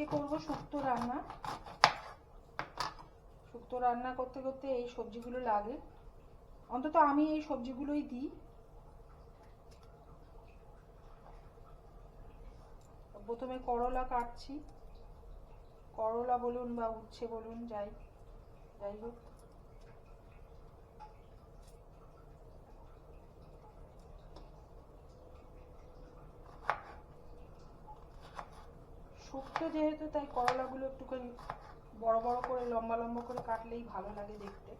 আজকে করব শুক্তো রান্না। শুক্তো রান্না করতে করতে এই সবজিগুলো লাগে, অন্তত আমি এই সবজিগুলোই দিই। প্রথমে করলা কাটছি, করলা বলুন বা উচ্ছে বলুন, যাই হোক। শুক্তো যেহেতু, তাই করলাগুলো একটুখানি বড় বড় করে লম্বা লম্বা করে কাটলেই ভালো লাগে দেখতে।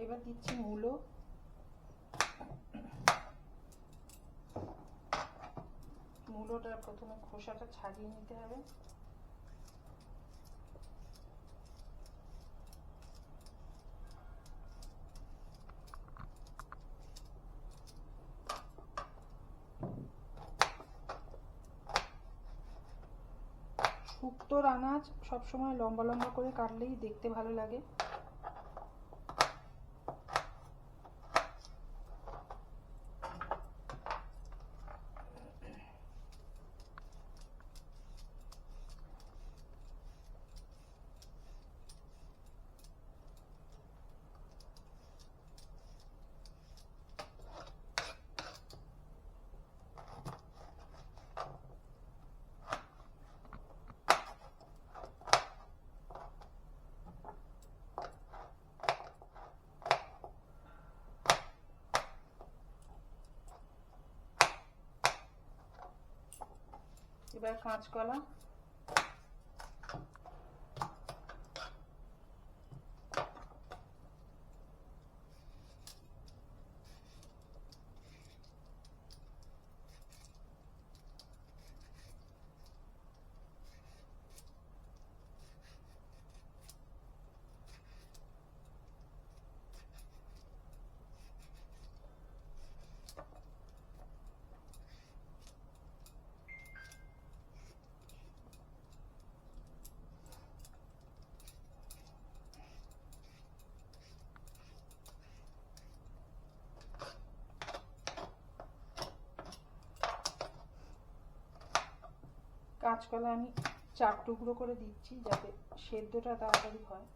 এবার দিচ্ছি মূলো। মূলোটা প্রথমে খোসাটা ছাড়িয়ে নিতে হবে। শুক্তোর আনাজ সবসময় লম্বা লম্বা করে কাটলেই দেখতে ভালো লাগে। এবার কাঁচকলা, কাঁচকলা আমি 4 টুকরো করে দিচ্ছি যাতে সেদ্ধটা তাড়াতাড়ি হয়।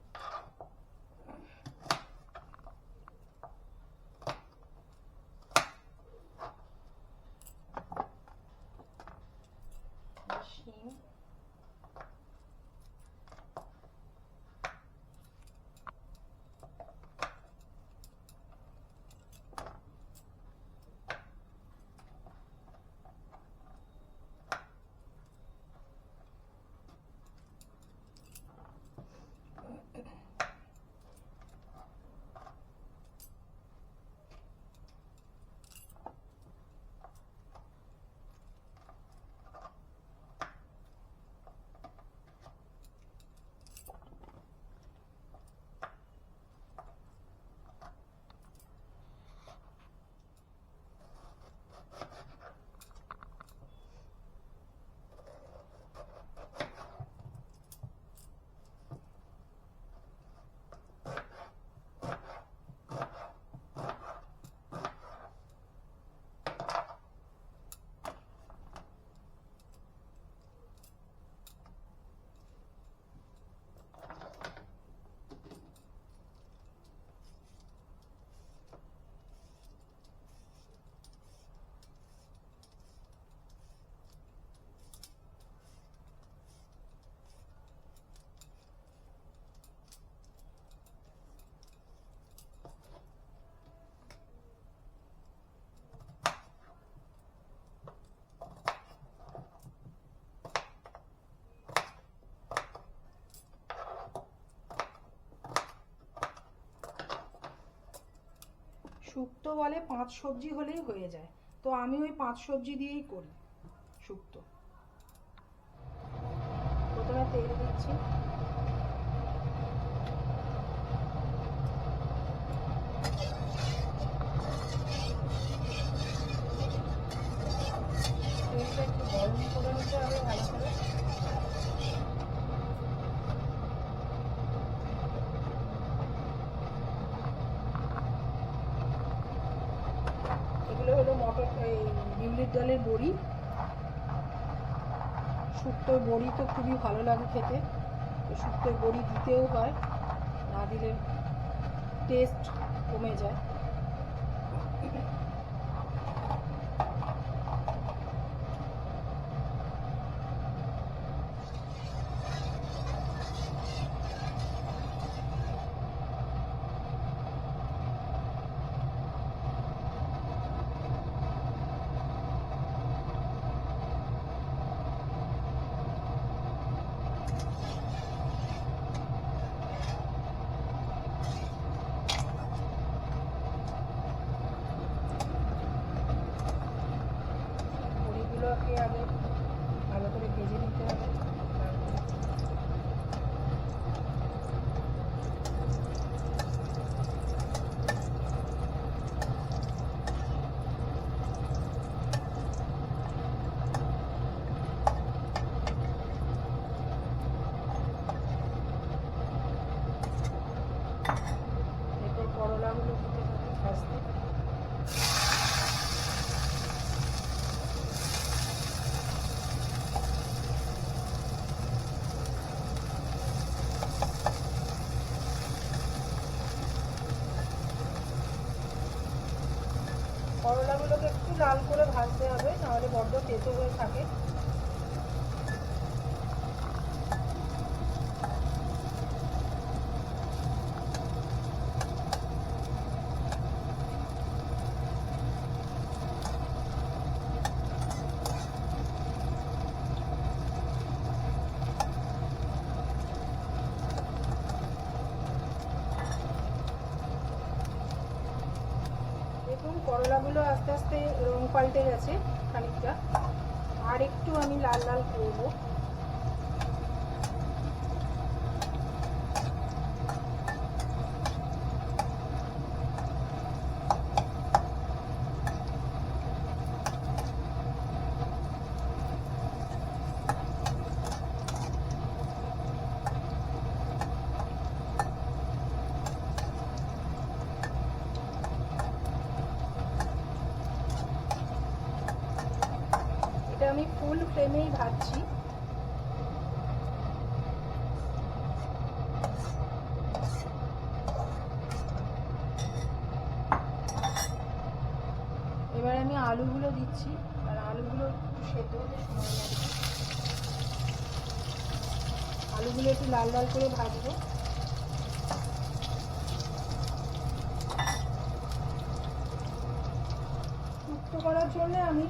শিম, শুক্তো বলে 5 সবজি হলেই হয়ে যায়, তো আমি ওই 5 সবজি দিয়েই করি শুক্তো। প্রথমে তেল দিচ্ছি, তেলটা একটু গরম করে নিতে হবে ভালো করে। বিউলির ডালের বড়ি, শুক্তোর বড়ি তো খুবই ভালো লাগে খেতে, তো শুক্তোর বড়ি দিতেও হয়, না দিলে টেস্ট কমে যায়। বড়িগুলোকে আগে ভালো করে ভেজে নিতে হবে। এরপর করলাগুলো দিতে হবে ভাজতে। করলাগুলোকে একটু লাল করে ভাজতে হবে, নাহলে বড্ড তেতো হয়ে থাকে। দেখুন করলাগুলো আস্তে আস্তে রং পাল্টে গেছে খানিকটা, আর একটু আমি লাল লাল করবো। আমি ফুল ফ্লেমেই ভাজছি। এবার আমি আলুগুলো দিচ্ছি, আর আলুগুলো একটু সেদ্ধ হতে সময় লাগবে। আলুগুলো একটু লাল লাল করে ভাজবো। শুক্তো করার জন্য আমি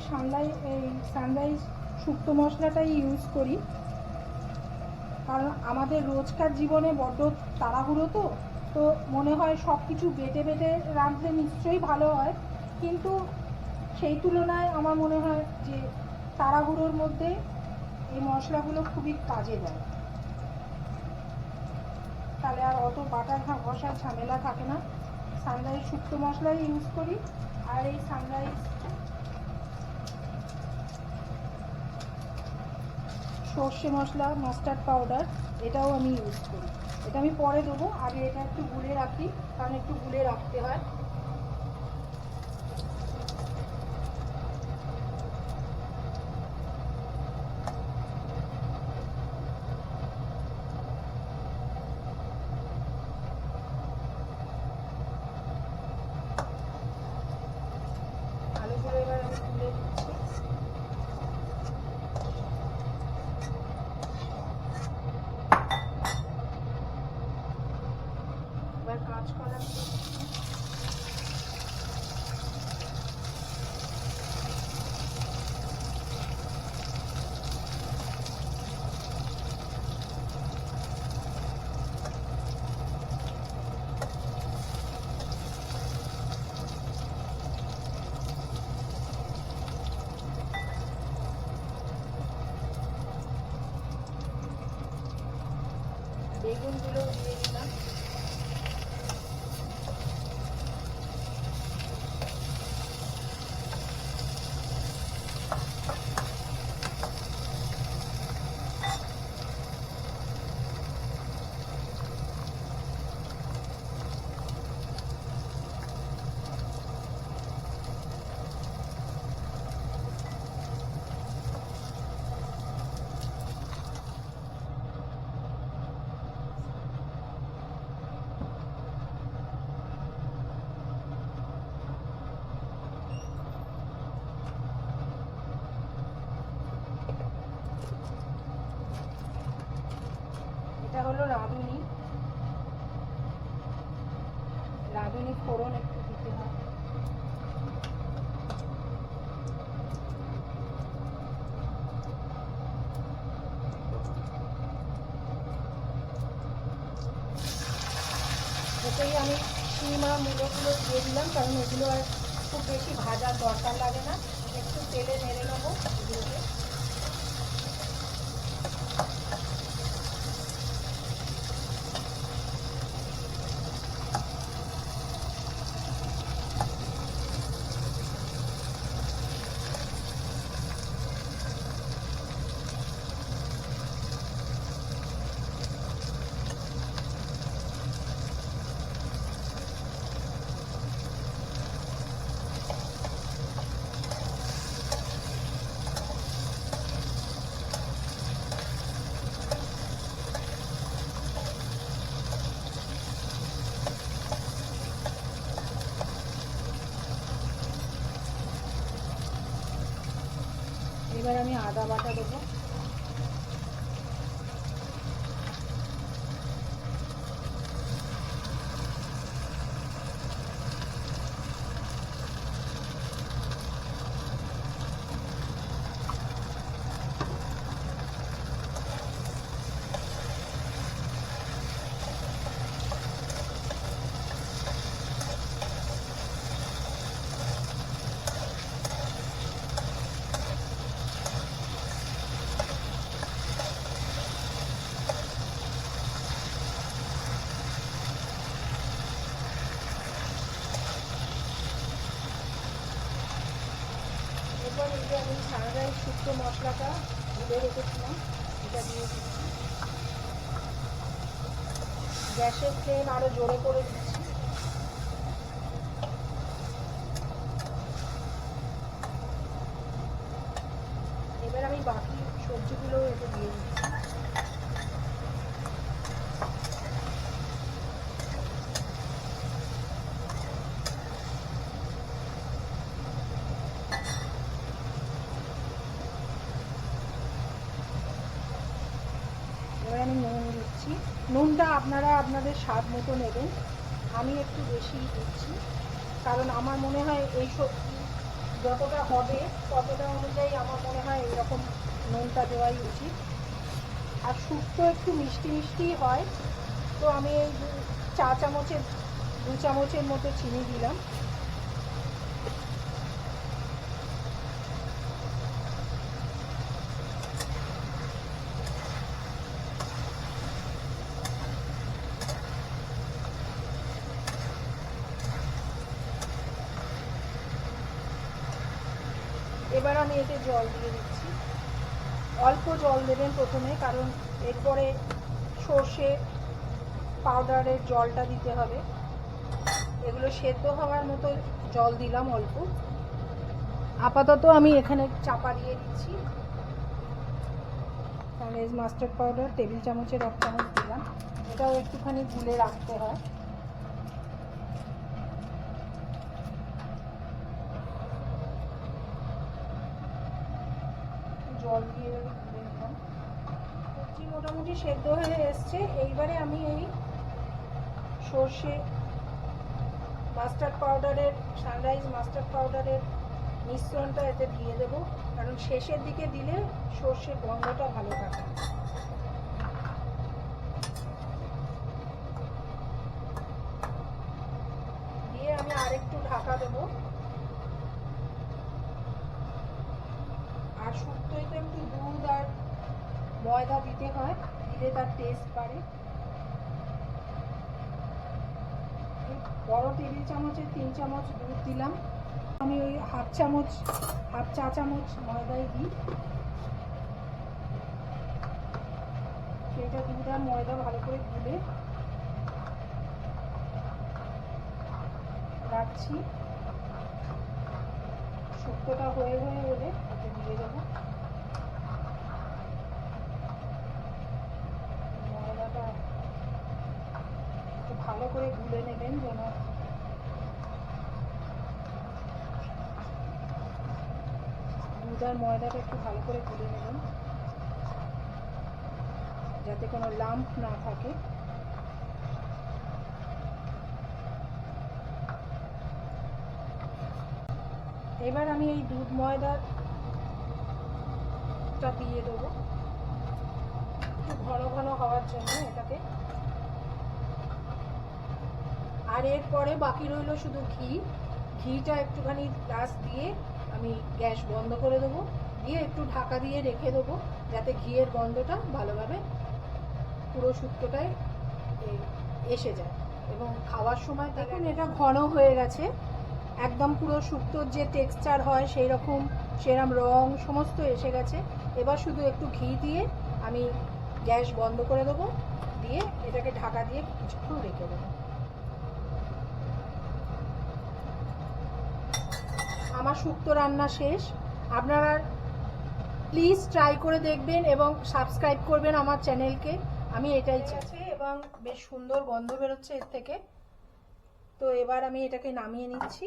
সানরাইজ শুক্তো মশলাটাই ইউজ করি, কারণ আমাদের রোজকার জীবনে বড্ড তাড়াহুড়ো, তো মনে হয় সব কিছু বেটে বেটে রাঁধলে নিশ্চয়ই ভালো হয়, কিন্তু সেই তুলনায় আমার মনে হয় যে তাড়াহুড়োর মধ্যে এই মশলাগুলো খুবই কাজে দেয়। তাহলে আর অত বাটা ঘষার ঝামেলা থাকে না। সানরাইজ শুক্তো মশলাই ইউজ করি, আর এই সানরাইজ সর্ষে মশলা, মাস্টার্ড পাউডার, এটাও আমি ইউজ করি। এটা আমি পরে দেবো, আগে এটা একটু গুলে রাখি, কারণ একটু গুলে রাখতে হয়। আলুগুলো এবার আমি তুলে দিচ্ছি। এবার কাঁচকলা বেগুনগুলো দিয়ে দিলাম। এটা হলো রাঁধুনি, রাঁধুনি ফোড়ন একটু দিতে হয়। এতেই আমি শিম আর মূলোগুলো দিয়ে দিলাম, কারণ এগুলো আর খুব বেশি ভাজার দরকার লাগে না, একটু তেলে নেড়ে নেবো এগুলোকে। এবার আমি আদা বাটা দেবো। এরপর এই যে আমি সানরাইজ শুক্তো মশলাটা ধুয়ে রেখেছিলাম, এটা দিয়ে দিচ্ছি। গ্যাসের ফ্লেম আরো জোরে করে দিচ্ছি। এবার আমি বাকি সবজিগুলো এতে দিয়ে দিচ্ছি। এবার আমি নুন দিচ্ছি। নুনটা আপনারা আপনাদের স্বাদ মতো নেবেন, আমি একটু বেশি দিচ্ছি, কারণ আমার মনে হয় এই সবজি যতটা হবে ততটা অনুযায়ী আমার মনে হয় এইরকম নুনটা দেওয়াই উচিত। আর শুক্তো একটু মিষ্টি মিষ্টি হয়, তো আমি এই 2 চামচের মতো চিনি দিলাম। এবার আমি এতে জল দিয়ে দিচ্ছি। অল্প জল দেবেন প্রথমে, কারণ এরপরে সর্ষে পাউডারের জলটা দিতে হবে। এগুলো সেদ্ধ হওয়ার মতো জল দিলাম অল্প। আপাতত আমি এখানে চাপা দিয়ে দিচ্ছি। সানরাইজ মাস্টার্ড পাউডার টেবিল চামচের 1 চামচ দিলাম, এটাও একটুখানি গুলে রাখতে হয়। জল দিয়ে গুলে দিলাম। সবজি মোটামুটি সেদ্ধ হয়ে এসছে। এইবারে আমি এই সর্ষে মাস্টার্ড পাউডারের, সানরাইজ মাস্টার্ড পাউডারের মিশ্রণটা এতে দিয়ে দেবো, কারণ শেষের দিকে দিলে সর্ষের গন্ধটা ভালো থাকে। দিয়ে আমি আরেকটু ঢাকা দেবো। আর শুক্তোয় তো একটু দুধ আর ময়দা দিতে হয়, দিলে তার টেস্ট বাড়ে। বড় টেবিল চামচের 3 চামচ দুধ দিলাম। আমি ওই হাফ চা চামচ ময়দাই দিই। সেটা দুধ আর ময়দা ভালো করে গুলে রাখছি। শুক্তোটা হয়ে এলে ওতে দিয়ে দেবো। ময়দাটা একটু ভালো করে গুলে নেবেন, যেন দুধ আর ময়দাটা একটু ভালো করে গুলে নেবেন। যাতে কোনো লাম্প না থাকে। এবার আমি এই দুধ ময়দাটা দিয়ে দেবো একটু ঘন ঘন হওয়ার জন্য এটাকে। আর এরপরে বাকি রইল শুধু ঘিটা একটুখানি লাস্ট দিয়ে আমি গ্যাস বন্ধ করে দেবো, দিয়ে একটু ঢাকা দিয়ে রেখে দেবো যাতে ঘিয়ের গন্ধটা ভালোভাবে পুরো শুক্তোটায় এসে যায় এবং খাওয়ার সময়। দেখুন এটা ঘন হয়ে গেছে, একদম পুরো শুক্তোর যে টেক্সচার হয় সেই রকম সেরম রং সমস্ত এসে গেছে। এবার শুধু একটু ঘি দিয়ে আমি গ্যাস বন্ধ করে দেবো, দিয়ে এটাকে ঢাকা দিয়ে কিছুক্ষণ রেখে দেবো। আমার শুক্তো রান্না শেষ। আপনারা প্লিজ ট্রাই করে দেখবেন এবং সাবস্ক্রাইব করবেন আমার চ্যানেলকে, আমি এটাই চাই। এবং বেশ সুন্দর গন্ধ বেরোচ্ছে এর থেকে। তো এবার আমি এটাকে নামিয়ে নিচ্ছি।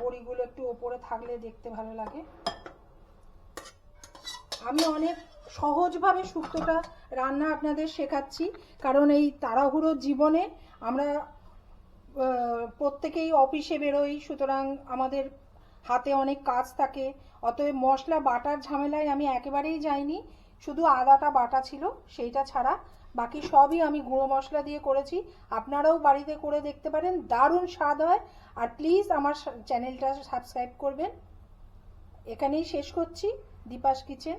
বড়িগুলো একটু ওপরে থাকলে দেখতে ভালো লাগে। আমি অনেক সহজভাবে শুক্তোটা রান্না আপনাদের শেখাচ্ছি, কারণ এই তাড়াহুড়োর জীবনে আমরা প্রত্যেকেই অফিসে বেরোই, সুতরাং আমাদের হাতে অনেক কাজ থাকে। অতএব মশলা বাটার ঝামেলায় আমি একেবারেই যাইনি। শুধু আদাটা বাটা ছিল, সেইটা ছাড়া বাকি সবই আমি গুঁড়ো মশলা দিয়ে করেছি। আপনারাও বাড়িতে করে দেখতে পারেন, দারুণ স্বাদ হয়। আর প্লিজ আমার চ্যানেলটা সাবস্ক্রাইব করবেন। এখানেই শেষ করছি দীপাস কিচেন।